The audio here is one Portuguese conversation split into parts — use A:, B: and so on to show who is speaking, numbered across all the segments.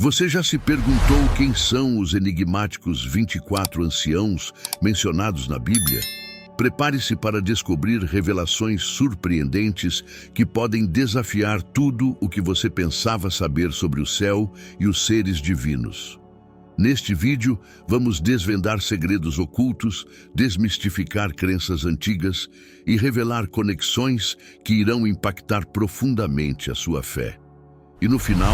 A: Você já se perguntou quem são os enigmáticos 24 anciãos mencionados na Bíblia? Prepare-se para descobrir revelações surpreendentes que podem desafiar tudo o que você pensava saber sobre o céu e os seres divinos. Neste vídeo, vamos desvendar segredos ocultos, desmistificar crenças antigas e revelar conexões que irão impactar profundamente a sua fé. E no final,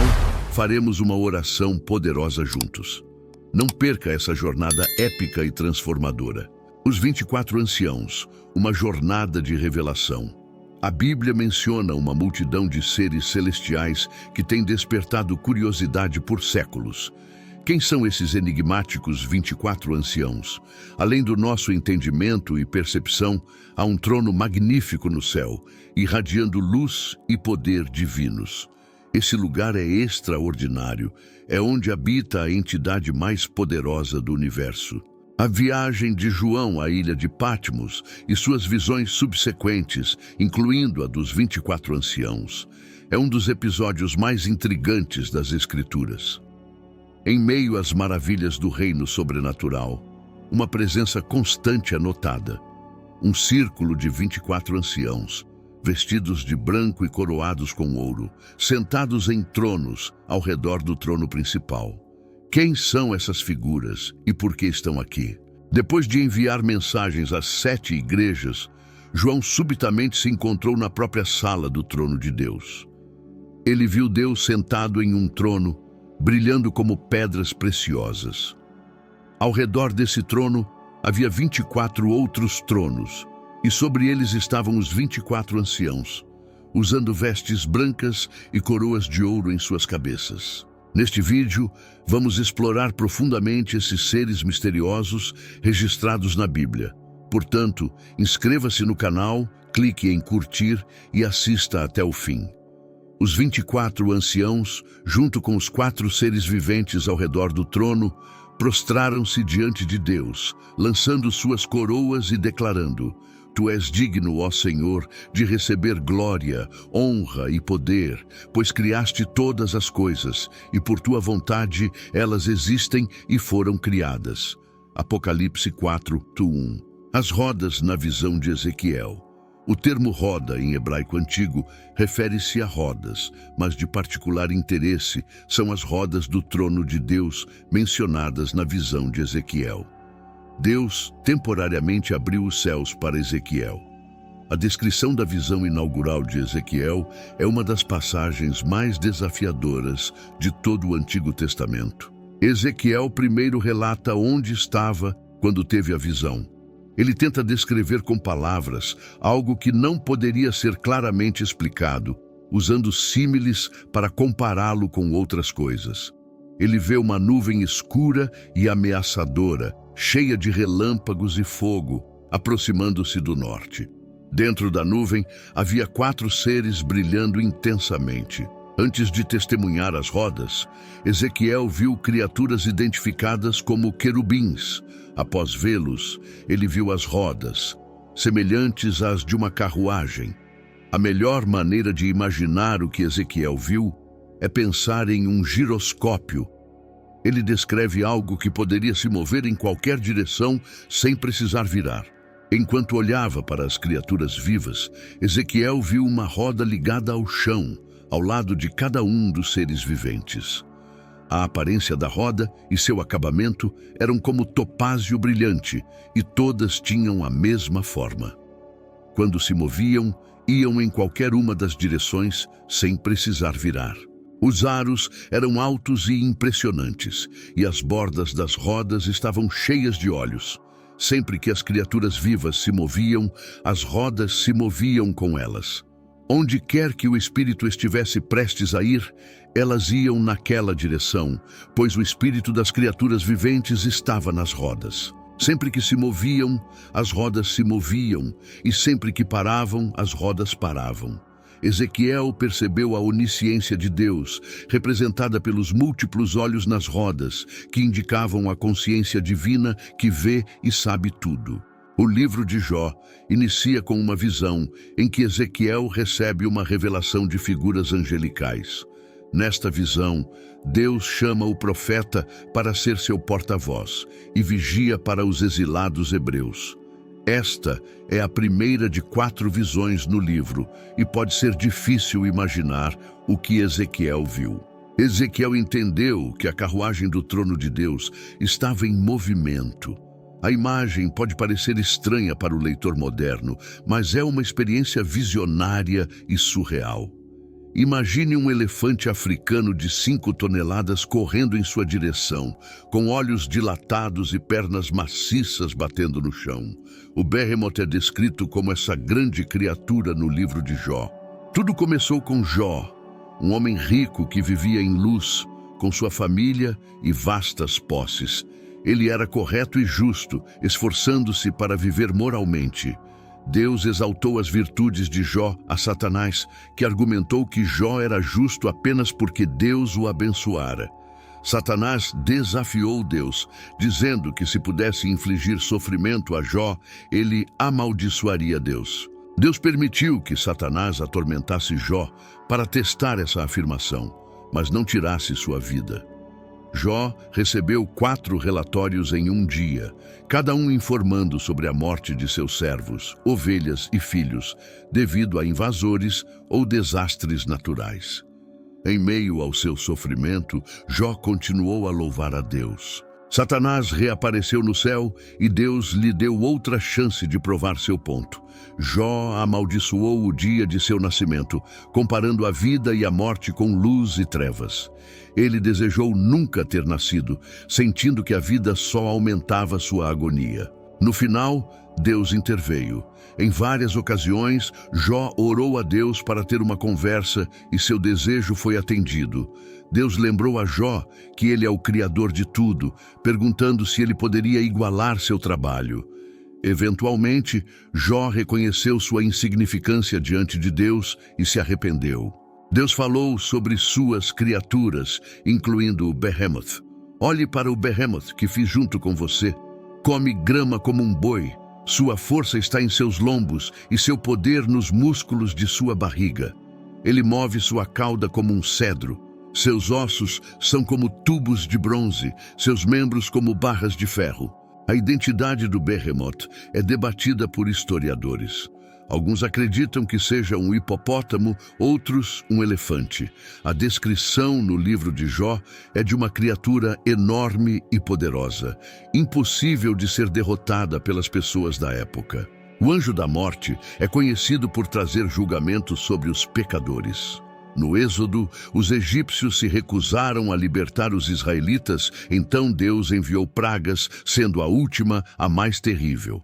A: faremos uma oração poderosa juntos. Não perca essa jornada épica e transformadora. Os 24 anciãos, uma jornada de revelação. A Bíblia menciona uma multidão de seres celestiais que tem despertado curiosidade por séculos. Quem são esses enigmáticos 24 anciãos? Além do nosso entendimento e percepção, há um trono magnífico no céu, irradiando luz e poder divinos. Esse lugar é extraordinário, é onde habita a entidade mais poderosa do universo. A viagem de João à ilha de Patmos e suas visões subsequentes, incluindo a dos 24 anciãos, é um dos episódios mais intrigantes das Escrituras. Em meio às maravilhas do reino sobrenatural, uma presença constante é notada. Um círculo de 24 anciãos, vestidos de branco e coroados com ouro, sentados em tronos ao redor do trono principal. Quem são essas figuras e por que estão aqui? Depois de enviar mensagens às 7 igrejas, João subitamente se encontrou na própria sala do trono de Deus. Ele viu Deus sentado em um trono, brilhando como pedras preciosas. Ao redor desse trono havia 24 outros tronos, e sobre eles estavam os 24 anciãos, usando vestes brancas e coroas de ouro em suas cabeças. Neste vídeo, vamos explorar profundamente esses seres misteriosos registrados na Bíblia. Portanto, inscreva-se no canal, clique em curtir e assista até o fim. Os 24 anciãos, junto com os 4 seres viventes ao redor do trono, prostraram-se diante de Deus, lançando suas coroas e declarando: Tu és digno, ó Senhor, de receber glória, honra e poder, pois criaste todas as coisas, e por tua vontade elas existem e foram criadas. Apocalipse 4:1. As rodas na visão de Ezequiel. O termo roda, em hebraico antigo, refere-se a rodas, mas de particular interesse são as rodas do trono de Deus mencionadas na visão de Ezequiel. Deus temporariamente abriu os céus para Ezequiel. A descrição da visão inaugural de Ezequiel é uma das passagens mais desafiadoras de todo o Antigo Testamento. Ezequiel primeiro relata onde estava quando teve a visão. Ele tenta descrever com palavras algo que não poderia ser claramente explicado, usando símiles para compará-lo com outras coisas. Ele vê uma nuvem escura e ameaçadora, cheia de relâmpagos e fogo, aproximando-se do norte. Dentro da nuvem havia 4 seres brilhando intensamente. Antes de testemunhar as rodas, Ezequiel viu criaturas identificadas como querubins. Após vê-los, ele viu as rodas, semelhantes às de uma carruagem. A melhor maneira de imaginar o que Ezequiel viu é pensar em um giroscópio. Ele descreve algo que poderia se mover em qualquer direção sem precisar virar. Enquanto olhava para as criaturas vivas, Ezequiel viu uma roda ligada ao chão, ao lado de cada um dos seres viventes. A aparência da roda e seu acabamento eram como topázio brilhante, e todas tinham a mesma forma. Quando se moviam, iam em qualquer uma das direções sem precisar virar. Os aros eram altos e impressionantes, e as bordas das rodas estavam cheias de olhos. Sempre que as criaturas vivas se moviam, as rodas se moviam com elas. Onde quer que o espírito estivesse prestes a ir, elas iam naquela direção, pois o espírito das criaturas viventes estava nas rodas. Sempre que se moviam, as rodas se moviam, e sempre que paravam, as rodas paravam. Ezequiel percebeu a onisciência de Deus, representada pelos múltiplos olhos nas rodas, que indicavam a consciência divina que vê e sabe tudo. O livro de Jó inicia com uma visão em que Ezequiel recebe uma revelação de figuras angelicais. Nesta visão, Deus chama o profeta para ser seu porta-voz e vigia para os exilados hebreus. Esta é a primeira de 4 visões no livro e pode ser difícil imaginar o que Ezequiel viu. Ezequiel entendeu que a carruagem do trono de Deus estava em movimento. A imagem pode parecer estranha para o leitor moderno, mas é uma experiência visionária e surreal. Imagine um elefante africano de 5 toneladas correndo em sua direção, com olhos dilatados e pernas maciças batendo no chão. O Behemoth é descrito como essa grande criatura no livro de Jó. Tudo começou com Jó, um homem rico que vivia em luz, com sua família e vastas posses. Ele era correto e justo, esforçando-se para viver moralmente. Deus exaltou as virtudes de Jó a Satanás, que argumentou que Jó era justo apenas porque Deus o abençoara. Satanás desafiou Deus, dizendo que se pudesse infligir sofrimento a Jó, ele amaldiçoaria Deus. Deus permitiu que Satanás atormentasse Jó para testar essa afirmação, mas não tirasse sua vida. Jó recebeu 4 relatórios em um dia, cada um informando sobre a morte de seus servos, ovelhas e filhos, devido a invasores ou desastres naturais. Em meio ao seu sofrimento, Jó continuou a louvar a Deus. Satanás reapareceu no céu e Deus lhe deu outra chance de provar seu ponto. Jó amaldiçoou o dia de seu nascimento, comparando a vida e a morte com luz e trevas. Ele desejou nunca ter nascido, sentindo que a vida só aumentava sua agonia. No final, Deus interveio. Em várias ocasiões, Jó orou a Deus para ter uma conversa e seu desejo foi atendido. Deus lembrou a Jó que ele é o Criador de tudo, perguntando se ele poderia igualar seu trabalho. Eventualmente, Jó reconheceu sua insignificância diante de Deus e se arrependeu. Deus falou sobre suas criaturas, incluindo o Behemoth. Olhe para o Behemoth que fiz junto com você. Come grama como um boi. Sua força está em seus lombos e seu poder nos músculos de sua barriga. Ele move sua cauda como um cedro. Seus ossos são como tubos de bronze, seus membros como barras de ferro. A identidade do Behemoth é debatida por historiadores. Alguns acreditam que seja um hipopótamo, outros um elefante. A descrição no livro de Jó é de uma criatura enorme e poderosa, impossível de ser derrotada pelas pessoas da época. O anjo da morte é conhecido por trazer julgamento sobre os pecadores. No Êxodo, os egípcios se recusaram a libertar os israelitas, então Deus enviou pragas, sendo a última a mais terrível.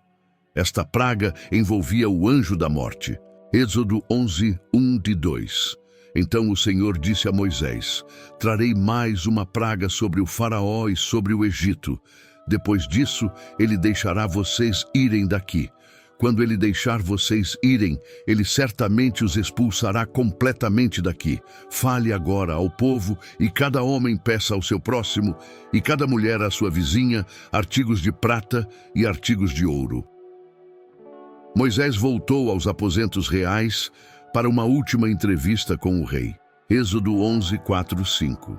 A: Esta praga envolvia o anjo da morte. Êxodo 11, 1-2. Então o Senhor disse a Moisés: trarei mais uma praga sobre o faraó e sobre o Egito. Depois disso, ele deixará vocês irem daqui. Quando ele deixar vocês irem, ele certamente os expulsará completamente daqui. Fale agora ao povo, e cada homem peça ao seu próximo, e cada mulher à sua vizinha, artigos de prata e artigos de ouro. Moisés voltou aos aposentos reais para uma última entrevista com o rei. Êxodo 11, 4-5.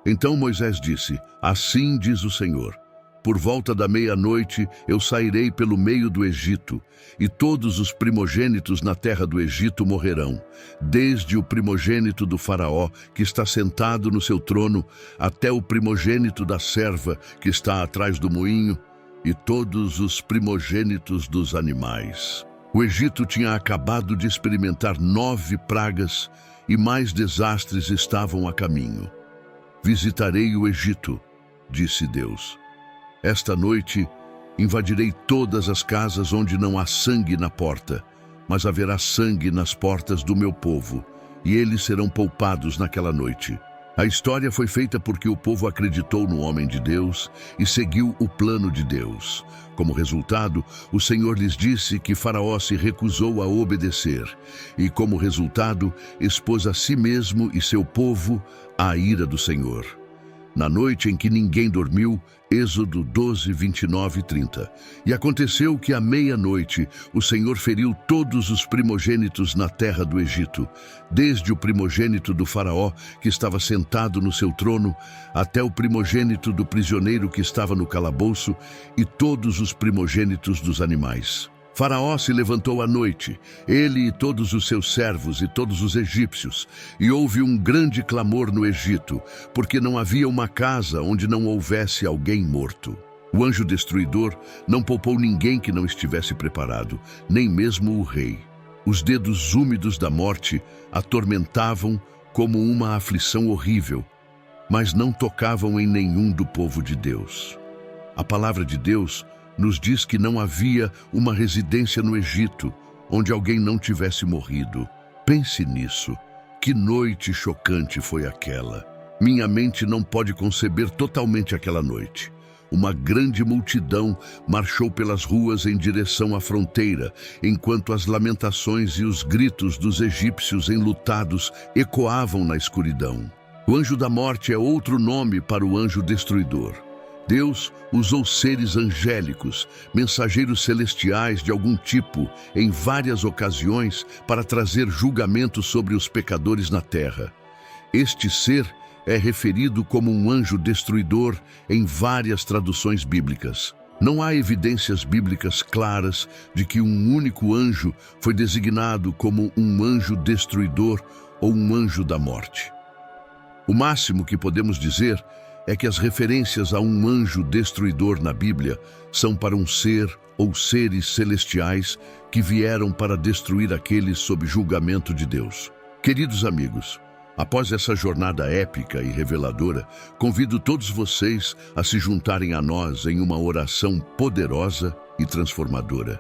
A: Então Moisés disse: assim diz o Senhor, por volta da meia-noite eu sairei pelo meio do Egito, e todos os primogênitos na terra do Egito morrerão, desde o primogênito do faraó, que está sentado no seu trono, até o primogênito da serva, que está atrás do moinho, e todos os primogênitos dos animais. O Egito tinha acabado de experimentar 9 pragas e mais desastres estavam a caminho. Visitarei o Egito, disse Deus. Esta noite invadirei todas as casas onde não há sangue na porta, mas haverá sangue nas portas do meu povo, e eles serão poupados naquela noite. A história foi feita porque o povo acreditou no homem de Deus e seguiu o plano de Deus. Como resultado, o Senhor lhes disse que Faraó se recusou a obedecer e, como resultado, expôs a si mesmo e seu povo à ira do Senhor. Na noite em que ninguém dormiu, Êxodo 12, 29 e 30. E aconteceu que à meia-noite o Senhor feriu todos os primogênitos na terra do Egito, desde o primogênito do faraó que estava sentado no seu trono, até o primogênito do prisioneiro que estava no calabouço e todos os primogênitos dos animais. Faraó se levantou à noite, ele e todos os seus servos e todos os egípcios, e houve um grande clamor no Egito, porque não havia uma casa onde não houvesse alguém morto. O anjo destruidor não poupou ninguém que não estivesse preparado, nem mesmo o rei. Os dedos úmidos da morte atormentavam como uma aflição horrível, mas não tocavam em nenhum do povo de Deus. A palavra de Deus nos diz que não havia uma residência no Egito onde alguém não tivesse morrido. Pense nisso. Que noite chocante foi aquela. Minha mente não pode conceber totalmente aquela noite. Uma grande multidão marchou pelas ruas em direção à fronteira, enquanto as lamentações e os gritos dos egípcios enlutados ecoavam na escuridão. O anjo da morte é outro nome para o anjo destruidor. Deus usou seres angélicos, mensageiros celestiais de algum tipo, em várias ocasiões para trazer julgamento sobre os pecadores na terra. Este ser é referido como um anjo destruidor em várias traduções bíblicas. Não há evidências bíblicas claras de que um único anjo foi designado como um anjo destruidor ou um anjo da morte. O máximo que podemos dizer é que as referências a um anjo destruidor na Bíblia são para um ser ou seres celestiais que vieram para destruir aqueles sob julgamento de Deus. Queridos amigos, após essa jornada épica e reveladora, convido todos vocês a se juntarem a nós em uma oração poderosa e transformadora.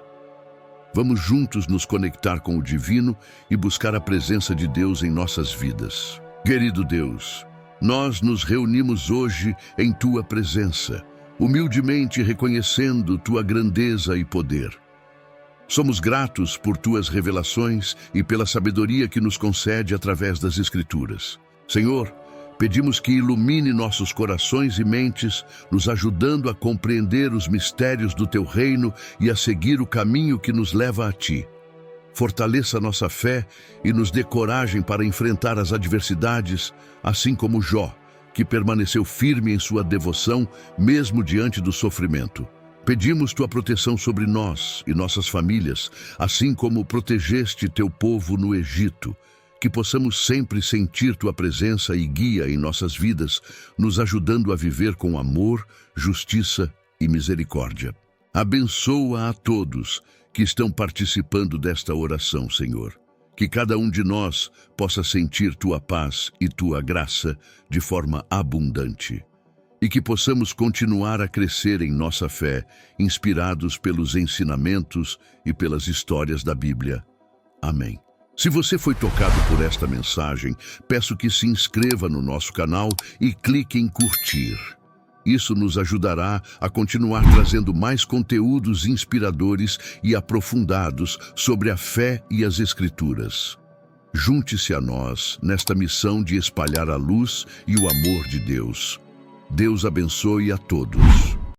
A: Vamos juntos nos conectar com o divino e buscar a presença de Deus em nossas vidas. Querido Deus, nós nos reunimos hoje em Tua presença, humildemente reconhecendo Tua grandeza e poder. Somos gratos por Tuas revelações e pela sabedoria que nos concede através das Escrituras. Senhor, pedimos que ilumine nossos corações e mentes, nos ajudando a compreender os mistérios do Teu reino e a seguir o caminho que nos leva a Ti. Fortaleça nossa fé e nos dê coragem para enfrentar as adversidades, assim como Jó, que permaneceu firme em sua devoção, mesmo diante do sofrimento. Pedimos Tua proteção sobre nós e nossas famílias, assim como protegeste Teu povo no Egito, que possamos sempre sentir Tua presença e guia em nossas vidas, nos ajudando a viver com amor, justiça e misericórdia. Abençoa a todos que estão participando desta oração, Senhor. Que cada um de nós possa sentir Tua paz e Tua graça de forma abundante. E que possamos continuar a crescer em nossa fé, inspirados pelos ensinamentos e pelas histórias da Bíblia. Amém. Se você foi tocado por esta mensagem, peço que se inscreva no nosso canal e clique em curtir. Isso nos ajudará a continuar trazendo mais conteúdos inspiradores e aprofundados sobre a fé e as Escrituras. Junte-se a nós nesta missão de espalhar a luz e o amor de Deus. Deus abençoe a todos.